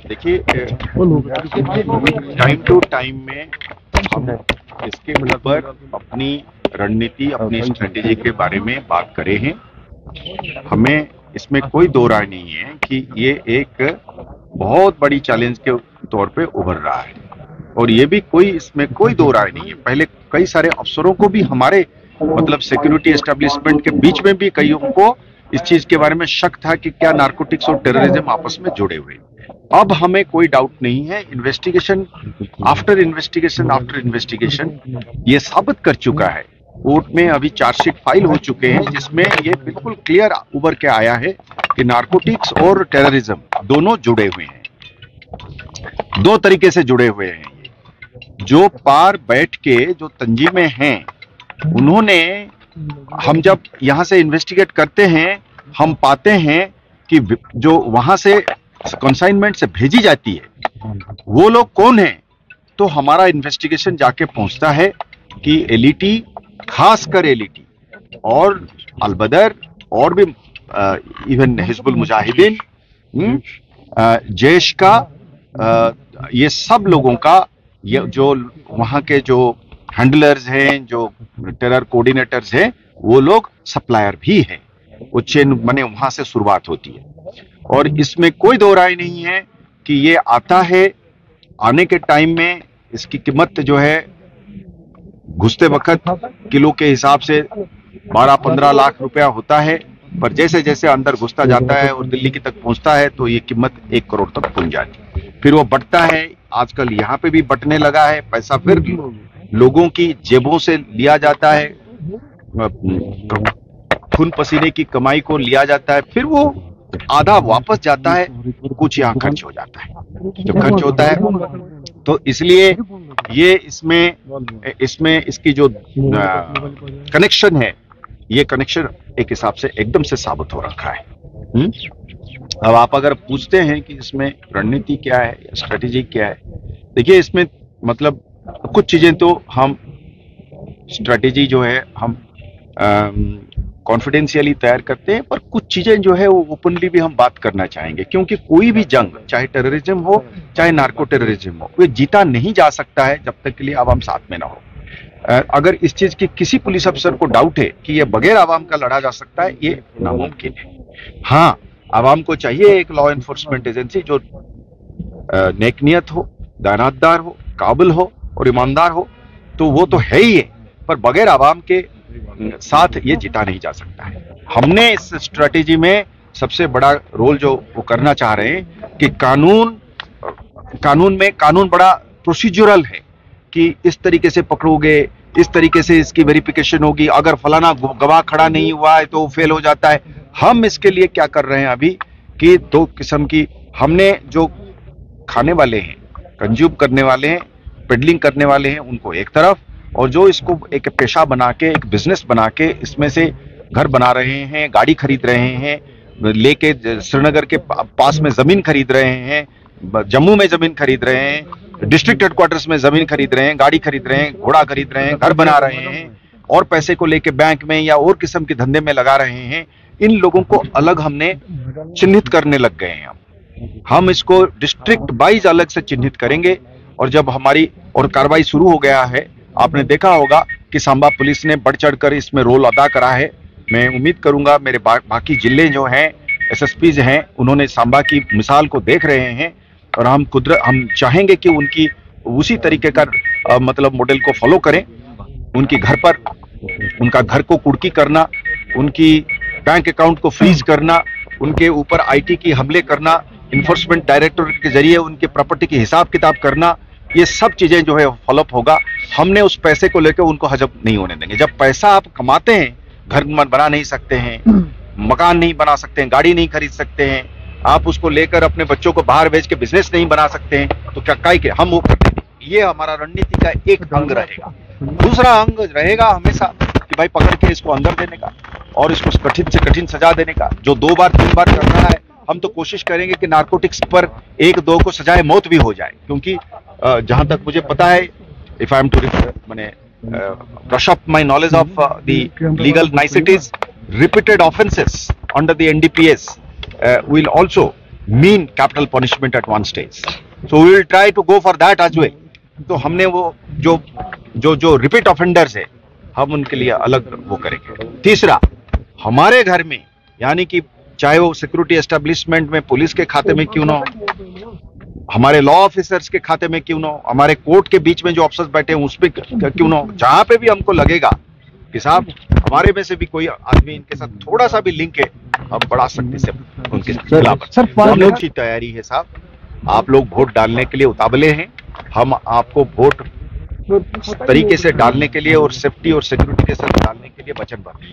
देखिए, time to time में हम इसके ऊपर अपनी रणनीति, अपनी स्ट्रेटेजी के बारे में बात करे हैं। हमें इसमें कोई दो राय नहीं है कि ये एक बहुत बड़ी चैलेंज के तौर पे उभर रहा है, और ये भी कोई इसमें कोई दो राय नहीं है। पहले कई सारे अफसरों को भी हमारे मतलब सिक्योरिटी एस्टेब्लिशमेंट के बीच में भी कईयों को इस चीज के बारे में शक था कि क्या नारकोटिक्स और टेररिज्म आपस में जुड़े हुए हैं। अब हमें कोई डाउट नहीं है, investigation after investigation after investigation ये साबित कर चुका है। कोर्ट में अभी चार्जशीट फाइल हो चुके हैं जिसमें ये बिल्कुल क्लियर उभर के आया है कि नारकोटिक्स और टेररिज्म दोनों जुड़े हुए हैं, दो तरीके से जुड़े हुए हैं। जो पार बैठ के जो तंजीमें हैं, उन्होंने, हम जब यहां से इन्वेस्टिगेट करते हैं हम पाते हैं कि जो वहां से कंसाइनमेंट से भेजी जाती है वो लोग कौन हैं, तो हमारा इन्वेस्टिगेशन जाके पहुंचता है कि एलईटी, खासकर एलईटी और अलबदर और भी इवन हिजबुल मुजाहिदीन, जैश का, ये सब लोगों का, ये जो वहां के जो हैंडलर्स हैं, जो टेरर कोऑर्डिनेटर्स हैं, वो लोग सप्लायर भी हैं। वो चेन बने वहां से शुरुआत होती है, और इसमें कोई दो राय नहीं है कि ये आता है। आने के टाइम में इसकी कीमत जो है घुसते वक्त किलो के हिसाब से 12-15 लाख रुपया होता है, पर जैसे जैसे अंदर घुसता जाता है और दिल्ली की तक पहुंचता है तो ये कीमत 1 करोड़ तक पहुंच जाती है। फिर वो बढ़ता है, आजकल यहाँ पे भी बटने लगा है, पैसा फिर लोगों की जेबों से लिया जाता है, खून पसीने की कमाई को लिया जाता है, फिर वो आधा वापस जाता है, कुछ यहाँ खर्च हो जाता है। जब खर्च होता है तो इसलिए ये इसमें इसकी जो कनेक्शन है, ये कनेक्शन एक हिसाब से एकदम से साबित हो रखा है। अब आप अगर पूछते हैं कि इसमें रणनीति क्या है, स्ट्रेटेजी क्या है, देखिए इसमें मतलब कुछ चीजें तो हम स्ट्रेटेजी जो है हम कॉन्फिडेंशियली तैयार करते हैं, पर कुछ चीजें जो है वो ओपनली भी हम बात करना चाहेंगे, क्योंकि कोई भी जंग, चाहे टेररिज्म हो चाहे नार्को टेररिज्म हो, वो जीता नहीं जा सकता है जब तक के लिए आवाम साथ में ना हो। अगर इस चीज की किसी पुलिस अफसर को डाउट है कि ये बगैर आवाम का लड़ा जा सकता है, ये नामुमकिन है। हाँ, आवाम को चाहिए एक लॉ एनफोर्समेंट एजेंसी जो नेकनियत हो, दानातदार हो, काबिल हो और ईमानदार हो, तो वो तो है ही है, पर बगैर आवाम के साथ ये जीता नहीं जा सकता है। हमने इस स्ट्रेटेजी में सबसे बड़ा रोल जो वो करना चाह रहे हैं कि कानून बड़ा प्रोसीजरल है कि इस तरीके से पकड़ोगे, इस तरीके से इसकी वेरिफिकेशन होगी, अगर फलाना गवाह खड़ा नहीं हुआ है तो फेल हो जाता है। हम इसके लिए क्या कर रहे हैं अभी कि दो किस्म की, हमने जो खाने वाले हैं, कंज्यूम करने वाले हैं, पेडलिंग करने वाले हैं, उनको एक तरफ, और जो इसको एक पेशा बना के, एक बिजनेस बना के इसमें से घर बना रहे हैं, गाड़ी खरीद रहे हैं, लेके श्रीनगर के पास में जमीन खरीद रहे हैं, जम्मू में जमीन खरीद रहे हैं, डिस्ट्रिक्ट हेडक्वार्टर्स में जमीन खरीद रहे हैं, गाड़ी खरीद रहे हैं, घोड़ा खरीद रहे हैं, घर बना रहे हैं, और पैसे को लेके बैंक में या और किस्म के धंधे में लगा रहे हैं। इन लोगों को अलग हमने चिन्हित करने लग गए हैं। हम इसको डिस्ट्रिक्ट वाइज अलग से चिन्हित करेंगे, और जब हमारी और कार्रवाई शुरू हो गया है, आपने देखा होगा कि सांबा पुलिस ने बढ़ चढ़कर इसमें रोल अदा करा है। मैं उम्मीद करूंगा मेरे बाकी जिले जो हैं, एसएसपीज हैं, उन्होंने सांबा की मिसाल को देख रहे हैं, और हम चाहेंगे कि उनकी उसी तरीके का मतलब मॉडल को फॉलो करें। उनका घर को कुर्की करना, उनकी बैंक अकाउंट को फ्रीज करना, उनके ऊपर आईटी की हमले करना, इन्फोर्समेंट डायरेक्टोरेट के जरिए उनके प्रॉपर्टी की हिसाब किताब करना, ये सब चीजें जो है फॉलोअप होगा। हमने उस पैसे को लेकर उनको हजम नहीं होने देंगे। जब पैसा आप कमाते हैं, घर बना नहीं सकते हैं, मकान नहीं बना सकते हैं, गाड़ी नहीं खरीद सकते हैं, आप उसको लेकर अपने बच्चों को बाहर भेज के बिजनेस नहीं बना सकते हैं, तो क्या काय के हम वो कर देंगे। ये हमारा रणनीति का एक अंग रहेगा। दूसरा अंग रहेगा हमेशा कि भाई पकड़ के इसको अंदर देने का और इसको कठिन से कठिन सजा देने का। जो 2 बार 3 बार कर रहा है, हम तो कोशिश करेंगे कि नारकोटिक्स पर 1-2 को सजाए मौत भी हो जाए, क्योंकि जहां तक मुझे पता है, if I am to brush up my knowledge of the legal niceties, repeated offenses under the NDPS will also mean capital punishment at one stage. So we will try to go for that as well. तो हमने वो जो जो जो repeat offenders है हम उनके लिए अलग वो करेंगे। तीसरा, हमारे घर में यानी कि चाहे वो सिक्योरिटी एस्टेब्लिशमेंट में पुलिस के खाते में क्यों ना हो, हमारे लॉ ऑफिसर्स के खाते में क्यों ना हो, हमारे कोर्ट के बीच में जो ऑफिसर्स बैठे हैं उस पर क्यों ना हो, जहां पे भी हमको लगेगा कि साहब हमारे में से भी कोई आदमी इनके साथ थोड़ा सा भी लिंक है, हम बड़ा सख्ती से उनके खिलाफ हम लोग की तैयारी है साहब। आप लोग वोट डालने के लिए उतावले हैं, हम आपको वोट तरीके से डालने के लिए और सेफ्टी और सिक्योरिटी के साथ डालने के लिए वचनबद्ध हैं।